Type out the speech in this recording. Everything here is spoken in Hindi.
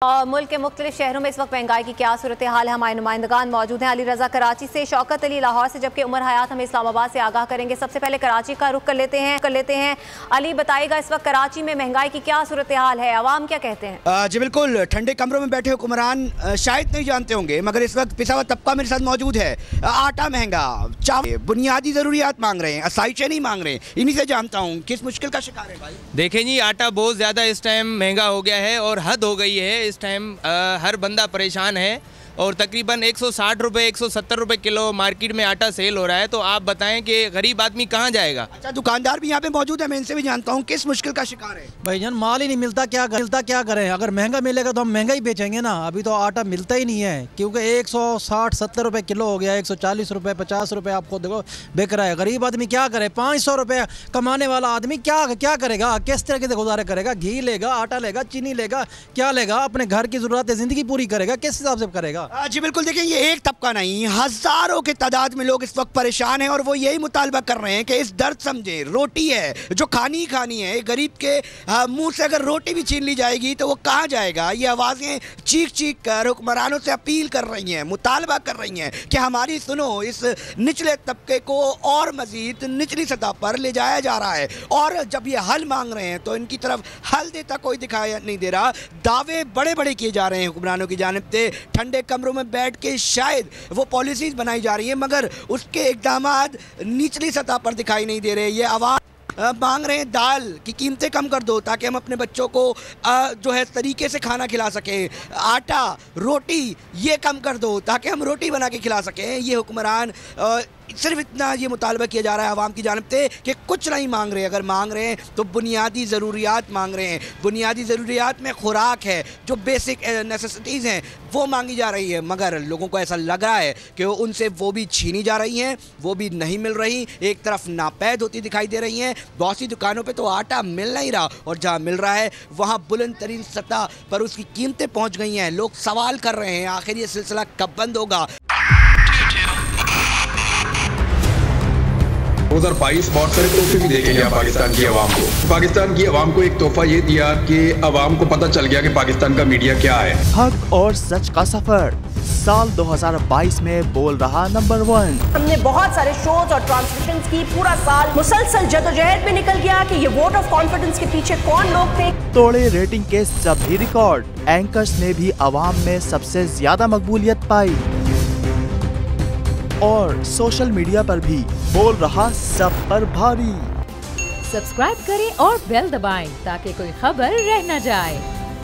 और मुल्क के मुख्तलिफ शहरों में इस वक्त महंगाई की क्या सूरत हाल है। हमारे नुमाइंदगान मौजूद हैं। अली रजा कराची से, शौकत अली लाहौर से, जबकि उमर हयात हमें इस्लामाबाद से आगाह करेंगे। सबसे पहले कराची का रुख कर लेते हैं। अली बताइएगा, इस वक्त कराची में महंगाई की क्या सूरत हाल है, अवाम क्या कहते हैं? जी बिल्कुल, ठंडे कमरों में बैठे हुक्मरान शायद नहीं जानते होंगे, मगर इस वक्त पिसा हुआ तबका मेरे साथ मौजूद है। आटा महंगा, चावल, बुनियादी जरूरियात मांग रहे हैं, आसाइशें नहीं मांग रहे हैं। इन्हीं से जानता हूँ किस मुश्किल का शिकार है भाई। देखें जी, आटा बहुत ज़्यादा इस टाइम महंगा हो गया है और हद हो गई है। इस टाइम हर बंदा परेशान है और तकरीबन 160 रुपये 170 रुपये किलो मार्केट में आटा सेल हो रहा है। तो आप बताएं कि गरीब आदमी कहाँ जाएगा। अच्छा, दुकानदार भी यहाँ पे मौजूद है, मैं इनसे भी जानता हूँ किस मुश्किल का शिकार है। भाईजान माल ही नहीं मिलता, क्या करें। अगर महंगा मिलेगा तो हम महंगा ही बेचेंगे ना। अभी तो आटा मिलता ही नहीं है, क्योंकि 160-70 रुपये किलो हो गया, 140 रुपये 50 रुपये आपको देखो बिक रहा है। गरीब आदमी क्या करे, 500 रुपये कमाने वाला आदमी क्या करेगा, किस तरीके से गुजारे करेगा? घी लेगा, आटा लेगा, चीनी लेगा, क्या लेगा? अपने घर की जरूरत ज़िंदगी पूरी करेगा, किस हिसाब से करेगा? जी बिल्कुल, देखिए ये एक तबका नहीं, हजारों के तादाद में लोग इस वक्त परेशान हैं और वो यही मुतालबा कर रहे हैं कि इस दर्द समझे। रोटी है जो खानी ही खानी है। गरीब के मुंह से अगर रोटी भी छीन ली जाएगी तो वो कहाँ जाएगा? ये आवाज़ें चीख कर हुक्मरानों से अपील कर रही हैं, मुतालबा कर रही हैं कि हमारी सुनो। इस निचले तबके को और मजीद निचली सतह पर ले जाया जा रहा है और जब ये हल मांग रहे हैं तो इनकी तरफ हल देता कोई दिखाई नहीं दे रहा। दावे बड़े बड़े किए जा रहे हैं हुक्मरानों की जानिब से। ठंडे कमरों में बैठ के शायद वो पॉलिसीज बनाई जा रही है, मगर उसके इक़दामात निचली सतह पर दिखाई नहीं दे रहे। ये आवाम मांग रहे हैं दाल की कीमतें कम कर दो ताकि हम अपने बच्चों को जो है तरीके से खाना खिला सकें। आटा, रोटी ये कम कर दो ताकि हम रोटी बना के खिला सकें। ये हुक्मरान सिर्फ इतना ये मुतालबा किया जा रहा है आवाम की जानिब से कि कुछ नहीं मांग रहे। अगर मांग रहे हैं तो बुनियादी ज़रूरियात मांग रहे हैं। बुनियादी ज़रूरियात में खुराक है, जो बेसिक नेसेसिटीज़ हैं वो मांगी जा रही है, मगर लोगों को ऐसा लग रहा है कि उनसे वो भी छीनी जा रही हैं, वो भी नहीं मिल रही। एक तरफ नापैद होती दिखाई दे रही हैं। बहुत सी दुकानों पर तो आटा मिल नहीं रहा और जहाँ मिल रहा है वहाँ बुलंद तरीन सतह पर उसकी कीमतें पहुँच गई हैं। लोग सवाल कर रहे हैं आखिर ये सिलसिला कब बंद होगा। 2022 बहुत सारे तोहफे भी देखे गया पाकिस्तान की आवाम को। पाकिस्तान की आवाम को एक तोहफा ये दिया कि आवाम को पता चल गया कि पाकिस्तान का मीडिया क्या है। हक और सच का सफर साल 2022 में बोल रहा नंबर 1। हमने बहुत सारे शोज और ट्रांसमिशंस की, पूरा साल मुसलसल जदोजहद में निकल गया कि ये वोट ऑफ कॉन्फिडेंस के पीछे कौन लोग थे। तोड़े रेटिंग के सभी रिकॉर्ड। एंकर्स ने भी आवाम में सबसे ज्यादा मकबूलियत पाई और सोशल मीडिया पर भी बोल रहा सब पर भारी। सब्सक्राइब करें और बेल दबाएं ताकि कोई खबर रह न जाए।